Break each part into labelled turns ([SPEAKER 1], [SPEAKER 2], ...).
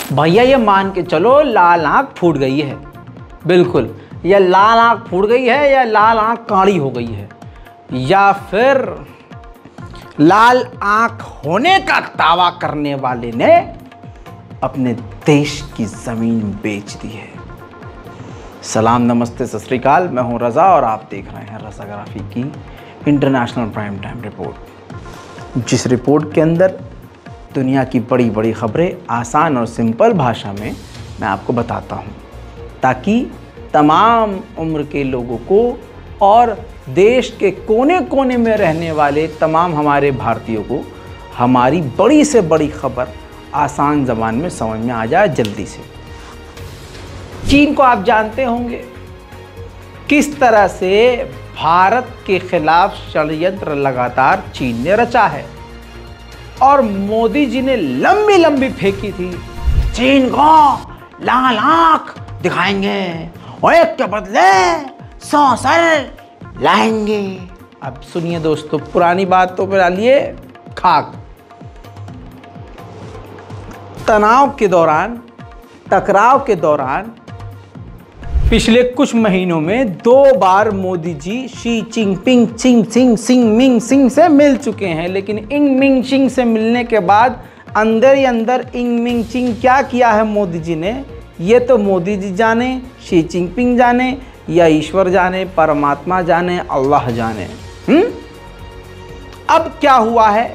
[SPEAKER 1] भैया ये मान के चलो लाल आँख फूट गई है, बिल्कुल, या लाल आँख फूट गई है या लाल आँख काली हो गई है, या फिर लाल आँख होने का दावा करने वाले ने अपने देश की ज़मीन बेच दी है। सलाम, नमस्ते, सत श्री अकाल। मैं हूं रज़ा और आप देख रहे हैं रज़ाग्राफी की इंटरनेशनल प्राइम टाइम रिपोर्ट, जिस रिपोर्ट के अंदर दुनिया की बड़ी बड़ी खबरें आसान और सिंपल भाषा में मैं आपको बताता हूं, ताकि तमाम उम्र के लोगों को और देश के कोने कोने में रहने वाले तमाम हमारे भारतीयों को हमारी बड़ी से बड़ी खबर आसान ज़बान में समझ में आ जाए जल्दी से। चीन को आप जानते होंगे किस तरह से भारत के खिलाफ षड्यंत्र लगातार चीन ने रचा है, और मोदी जी ने लंबी लंबी फेंकी थी, चीन को लाल आंख दिखाएंगे और एक के बदले 100 सर लाएंगे। अब सुनिए दोस्तों, पुरानी बात तो पे डालिए खाक। तनाव के दौरान, टकराव के दौरान पिछले कुछ महीनों में 2 बार मोदी जी शी चिनपिंग सिंग से मिल चुके हैं, लेकिन इंग मिंग चिंग से मिलने के बाद अंदर ही अंदर इंग मिंग चिंग क्या किया है मोदी जी ने, ये तो मोदी जी जाने, शी चिनपिंग जाने, या ईश्वर जाने, परमात्मा जाने, अल्लाह जाने। अब क्या हुआ है,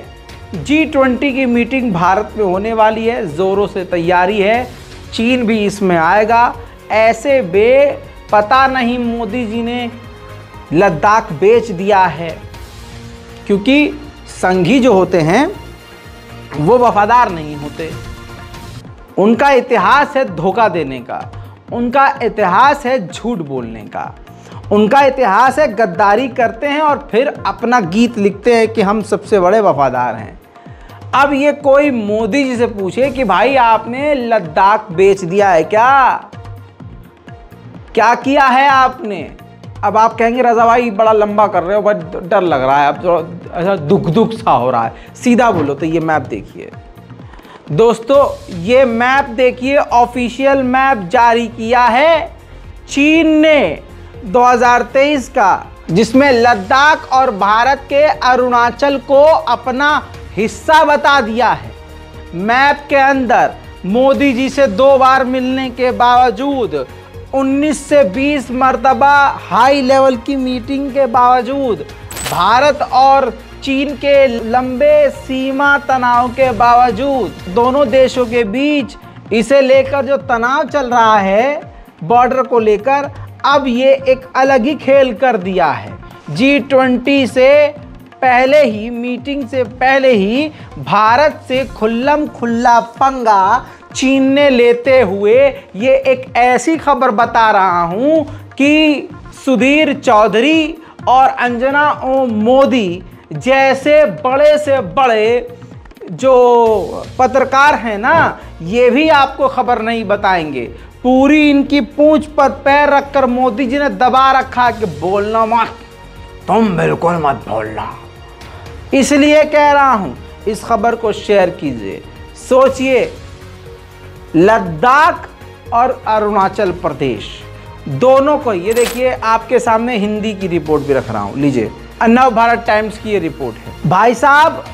[SPEAKER 1] G20 की मीटिंग भारत में होने वाली है, जोरों से तैयारी है, चीन भी इसमें आएगा। ऐसे पता नहीं मोदी जी ने लद्दाख बेच दिया है, क्योंकि संघी जो होते हैं वो वफादार नहीं होते। उनका इतिहास है धोखा देने का, उनका इतिहास है झूठ बोलने का, उनका इतिहास है गद्दारी करते हैं और फिर अपना गीत लिखते हैं कि हम सबसे बड़े वफादार हैं। अब ये कोई मोदी जी से पूछे कि भाई आपने लद्दाख बेच दिया है क्या किया है आपने? अब आप कहेंगे रज़ा भाई बड़ा लंबा कर रहे हो, बहुत डर लग रहा है, अब थोड़ा ऐसा दुख सा हो रहा है, सीधा बोलो। तो ये मैप देखिए दोस्तों, ये मैप देखिए, ऑफिशियल मैप जारी किया है चीन ने 2023 का, जिसमें लद्दाख और भारत के अरुणाचल को अपना हिस्सा बता दिया है। मैप के अंदर मोदी जी से 2 बार मिलने के बावजूद, 19 से 20 मरतबा हाई लेवल की मीटिंग के बावजूद, भारत और चीन के लंबे सीमा तनाव के बावजूद, दोनों देशों के बीच इसे लेकर जो तनाव चल रहा है बॉर्डर को लेकर, अब ये एक अलग ही खेल कर दिया है। G20 से पहले ही, मीटिंग से पहले ही भारत से खुल्लम खुल्ला पंगा चीन ने लेते हुए ये एक ऐसी खबर बता रहा हूं कि सुधीर चौधरी और अंजना ओम मोदी जैसे बड़े से बड़े जो पत्रकार हैं ना, ये भी आपको खबर नहीं बताएंगे। पूरी इनकी पूंछ पर पैर रखकर मोदी जी ने दबा रखा कि बोलना मत, तुम बिल्कुल मत बोलना। इसलिए कह रहा हूं, इस खबर को शेयर कीजिए। सोचिए, लद्दाख और अरुणाचल प्रदेश दोनों को, ये देखिए आपके सामने हिंदी की रिपोर्ट भी रख रहा हूं, लीजिए, नव भारत टाइम्स की ये रिपोर्ट है। भाई साहब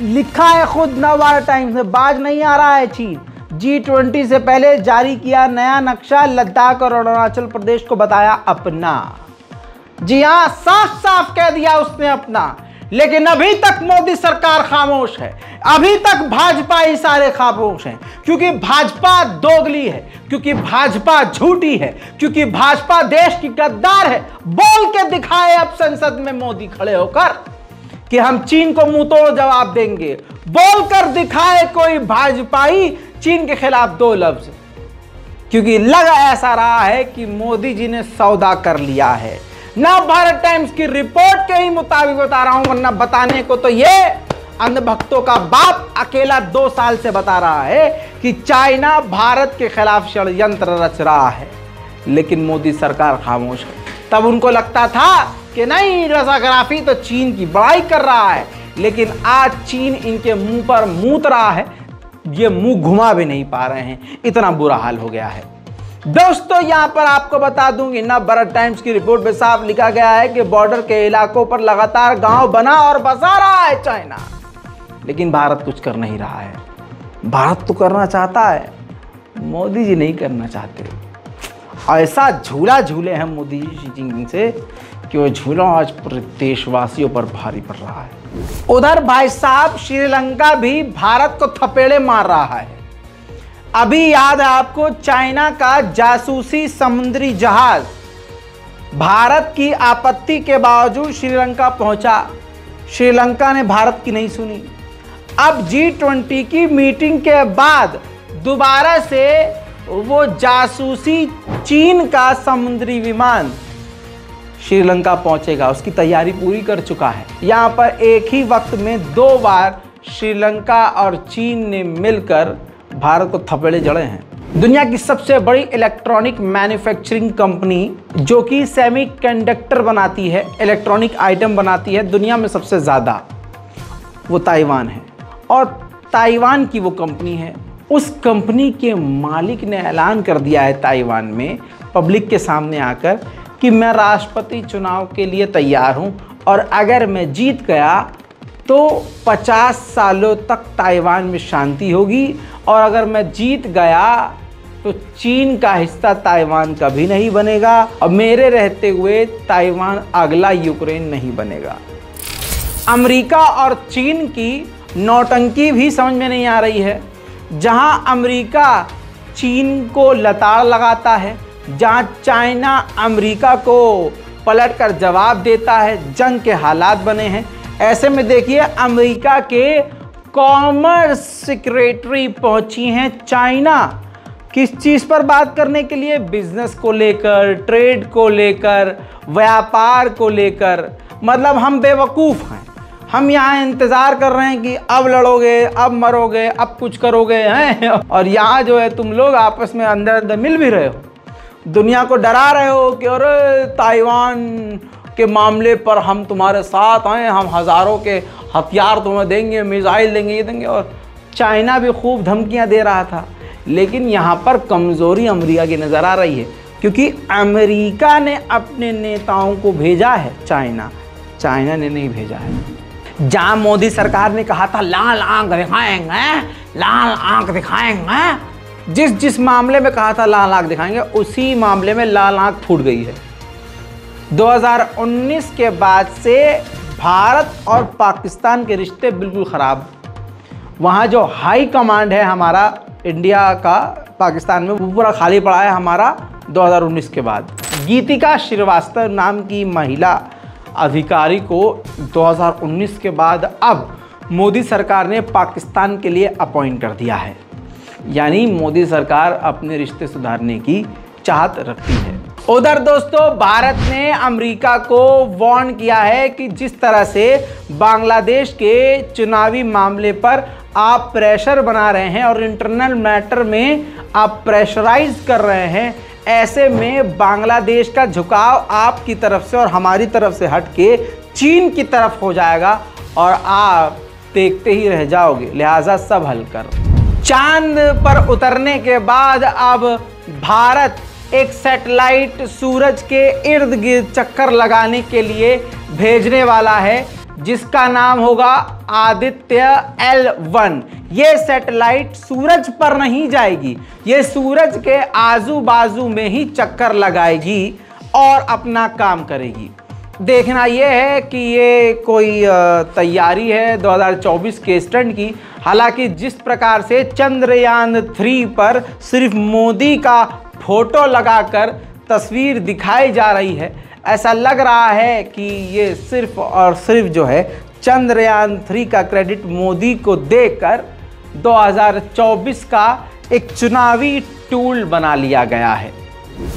[SPEAKER 1] लिखा है खुद नव भारत टाइम्स में, बाज नहीं आ रहा है। चीन G20 से पहले जारी किया नया नक्शा, लद्दाख और अरुणाचल प्रदेश को बताया अपना। जी हाँ, साफ साफ कह दिया उसने अपना। लेकिन अभी तक मोदी सरकार खामोश है, अभी तक भाजपा ही सारे खामोश हैं, क्योंकि भाजपा दोगली है, क्योंकि भाजपा झूठी है, क्योंकि भाजपा देश की गद्दार है। बोल के दिखाए अब संसद में मोदी खड़े होकर कि हम चीन को मुंह तोड़ जवाब देंगे। बोलकर दिखाए कोई भाजपाई चीन के खिलाफ 2 लफ्ज, क्योंकि लग ऐसा रहा है कि मोदी जी ने सौदा कर लिया है। नव भारत टाइम्स की रिपोर्ट के ही मुताबिक बता रहा हूं, वरना बताने को तो ये अंधभक्तों का बाप अकेला 2 साल से बता रहा है कि चाइना भारत के खिलाफ षड्यंत्र रच रहा है, लेकिन मोदी सरकार खामोश है। तब उनको लगता था कि नहीं, रज़ाग्राफी तो चीन की बड़ाई कर रहा है, लेकिन आज चीन इनके मुंह पर मूत रहा है। ये मुंह घुमा भी नहीं पा रहे हैं, इतना बुरा हाल हो गया है। दोस्तों यहां पर आपको बता दूं कि नवभारत टाइम्स की रिपोर्ट में साफ लिखा गया है कि बॉर्डर के इलाकों पर लगातार गांव बना और बसा रहा है चाइना, लेकिन भारत कुछ कर नहीं रहा है। भारत तो करना चाहता है, मोदी जी नहीं करना चाहते। ऐसा झूला झूले हैं मोदी जी शी जिनपिंग से कि वो झूला आज पूरे देशवासियों पर भारी पड़ रहा है। उधर भाई साहब श्रीलंका भी भारत को थपेड़े मार रहा है। अभी याद है आपको, चाइना का जासूसी समुद्री जहाज भारत की आपत्ति के बावजूद श्रीलंका पहुंचा। श्रीलंका ने भारत की नहीं सुनी। अब G20 की मीटिंग के बाद दोबारा से वो जासूसी चीन का समुद्री विमान श्रीलंका पहुंचेगा, उसकी तैयारी पूरी कर चुका है। यहां पर एक ही वक्त में 2 बार श्रीलंका और चीन ने मिलकर भारत को थपेड़े जड़े हैं। दुनिया की सबसे बड़ी इलेक्ट्रॉनिक मैन्युफैक्चरिंग कंपनी जो कि सेमीकंडक्टर बनाती है, इलेक्ट्रॉनिक आइटम बनाती है दुनिया में सबसे ज़्यादा, वो ताइवान है। और ताइवान की वो कंपनी है, उस कंपनी के मालिक ने ऐलान कर दिया है ताइवान में पब्लिक के सामने आकर कि मैं राष्ट्रपति चुनाव के लिए तैयार हूं और अगर मैं जीत गया तो 50 सालों तक ताइवान में शांति होगी, और अगर मैं जीत गया तो चीन का हिस्सा ताइवान कभी नहीं बनेगा और मेरे रहते हुए ताइवान अगला यूक्रेन नहीं बनेगा। अमेरिका और चीन की नौटंकी भी समझ में नहीं आ रही है। जहां अमेरिका चीन को लताड़ लगाता है, जहां चाइना अमेरिका को पलटकर जवाब देता है, जंग के हालात बने हैं। ऐसे में देखिए अमेरिका के कॉमर्स सेक्रेटरी पहुंची हैं चाइना, किस चीज़ पर बात करने के लिए? बिजनेस को लेकर, ट्रेड को लेकर, व्यापार को लेकर। मतलब हम बेवकूफ़ हैं, हम यहाँ इंतज़ार कर रहे हैं कि अब लड़ोगे, अब मरोगे, अब कुछ करोगे हैं, और यहाँ जो है तुम लोग आपस में अंदर अंदर मिल भी रहे हो, दुनिया को डरा रहे हो कि अरे ताइवान के मामले पर हम तुम्हारे साथ हैं, हम हज़ारों के हथियार तुम्हें देंगे, मिसाइल देंगे, ये देंगे। और चाइना भी खूब धमकियां दे रहा था, लेकिन यहाँ पर कमज़ोरी अमेरिका की नज़र आ रही है, क्योंकि अमेरिका ने अपने नेताओं को भेजा है, चाइना ने नहीं भेजा है। जहाँ मोदी सरकार ने कहा था लाल आंख दिखाएंगे, लाल आंख दिखाएंगे, जिस मामले में कहा था लाल आंख दिखाएंगे, उसी मामले में लाल आंख फूट गई है। 2019 के बाद से भारत और पाकिस्तान के रिश्ते बिल्कुल ख़राब। वहाँ जो हाई कमांड है हमारा इंडिया का पाकिस्तान में, वो पूरा खाली पड़ा है हमारा 2019 के बाद। गीतिका श्रीवास्तव नाम की महिला अधिकारी को 2019 के बाद अब मोदी सरकार ने पाकिस्तान के लिए अपॉइंट कर दिया है। यानी मोदी सरकार अपने रिश्ते सुधारने की चाहत रखती है। उधर दोस्तों भारत ने अमेरिका को वार्न किया है कि जिस तरह से बांग्लादेश के चुनावी मामले पर आप प्रेशर बना रहे हैं और इंटरनल मैटर में आप प्रेशराइज कर रहे हैं, ऐसे में बांग्लादेश का झुकाव आपकी तरफ से और हमारी तरफ से हट के चीन की तरफ हो जाएगा और आप देखते ही रह जाओगे। लिहाजा सब हल करो। चांद पर उतरने के बाद अब भारत एक सैटेलाइट सूरज के इर्द गिर्द चक्कर लगाने के लिए भेजने वाला है, जिसका नाम होगा आदित्य L1। ये सैटेलाइट सूरज पर नहीं जाएगी, ये सूरज के आजू बाजू में ही चक्कर लगाएगी और अपना काम करेगी। देखना यह है कि ये कोई तैयारी है 2024 के स्टंट की। हालांकि जिस प्रकार से चंद्रयान 3 पर सिर्फ मोदी का फोटो लगाकर तस्वीर दिखाई जा रही है, ऐसा लग रहा है कि ये सिर्फ और सिर्फ जो है चंद्रयान 3 का क्रेडिट मोदी को देकर 2024 का एक चुनावी टूल बना लिया गया है।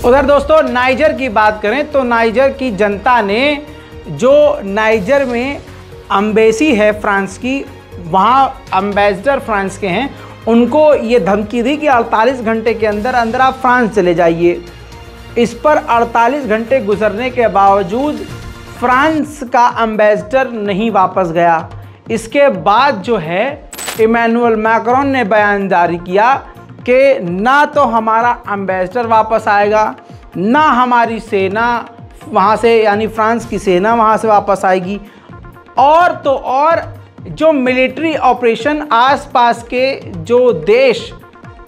[SPEAKER 1] उधर दोस्तों नाइजर की बात करें तो नाइजर की जनता ने, जो नाइजर में एम्बेसी है फ्रांस की, वहाँ एम्बेसडर फ्रांस के हैं, उनको ये धमकी दी कि 48 घंटे के अंदर अंदर आप फ्रांस चले जाइए। इस पर 48 घंटे गुजरने के बावजूद फ्रांस का एम्बेसडर नहीं वापस गया। इसके बाद जो है इमैनुअल मैक्रोन ने बयान जारी किया कि ना तो हमारा एम्बेसडर वापस आएगा, ना हमारी सेना वहाँ से यानी फ्रांस की सेना वहाँ से वापस आएगी, और तो और जो मिलिट्री ऑपरेशन आसपास के जो देश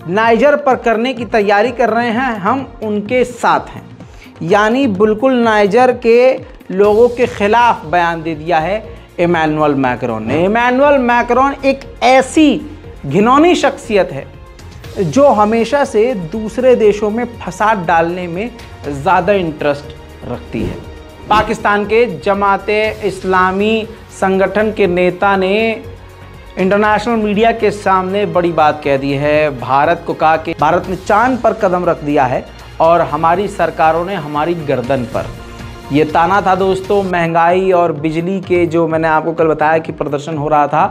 [SPEAKER 1] नाइजर पर करने की तैयारी कर रहे हैं हम उनके साथ हैं। यानी बिल्कुल नाइजर के लोगों के खिलाफ बयान दे दिया है इमैनुअल मैक्रोन ने। इमैनुअल मैक्रोन एक ऐसी घिनौनी शख्सियत है जो हमेशा से दूसरे देशों में फसाद डालने में ज़्यादा इंटरेस्ट रखती है। पाकिस्तान के जमाते इस्लामी संगठन के नेता ने इंटरनेशनल मीडिया के सामने बड़ी बात कह दी है। भारत को कहा कि भारत ने चांद पर कदम रख दिया है और हमारी सरकारों ने हमारी गर्दन पर। ये ताना था दोस्तों महंगाई और बिजली के, जो मैंने आपको कल बताया कि प्रदर्शन हो रहा था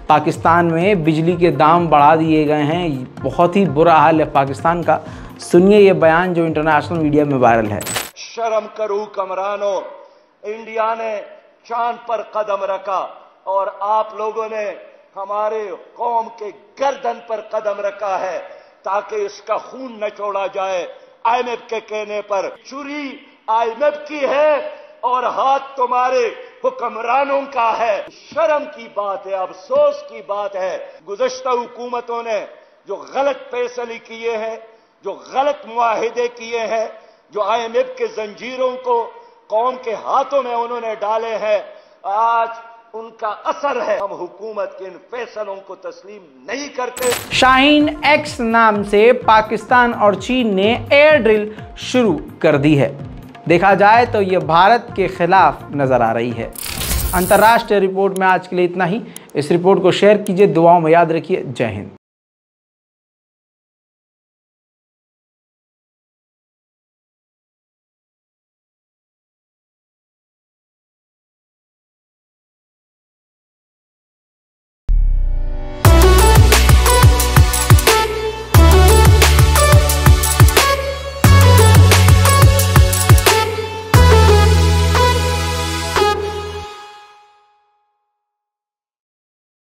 [SPEAKER 1] पाकिस्तान में, बिजली के दाम बढ़ा दिए गए हैं। बहुत ही बुरा हाल है पाकिस्तान का। सुनिए ये बयान जो इंटरनेशनल मीडिया में वायरल है।
[SPEAKER 2] शर्म करो कमरानो, इंडिया ने चांद पर कदम रखा और आप लोगों ने हमारे कौम के गर्दन पर कदम रखा है ताकि इसका खून न छोड़ा जाए। आईएमएफ के कहने पर चुरी आईएमएफ की है और हाथ तुम्हारे हुक्मरानों का है। शर्म की बात है, अफसोस की बात है। गुज़श्ता हुकूमतों ने जो गलत फैसले किए हैं, जो गलत मुआहिदे किए हैं, जो आईएमएफ के जंजीरों को कौम के हाथों में उन्होंने डाले हैं, आज उनका असर है। हम हुकूमत के इन फैसलों को तस्लीम नहीं करते।
[SPEAKER 1] शाहीन एक्स नाम से पाकिस्तान और चीन ने एयर ड्रिल शुरू कर दी है। देखा जाए तो ये भारत के खिलाफ नजर आ रही है। अंतर्राष्ट्रीय रिपोर्ट में आज के लिए इतना ही। इस रिपोर्ट को शेयर कीजिए, दुआओं में याद रखिए। जय हिंद।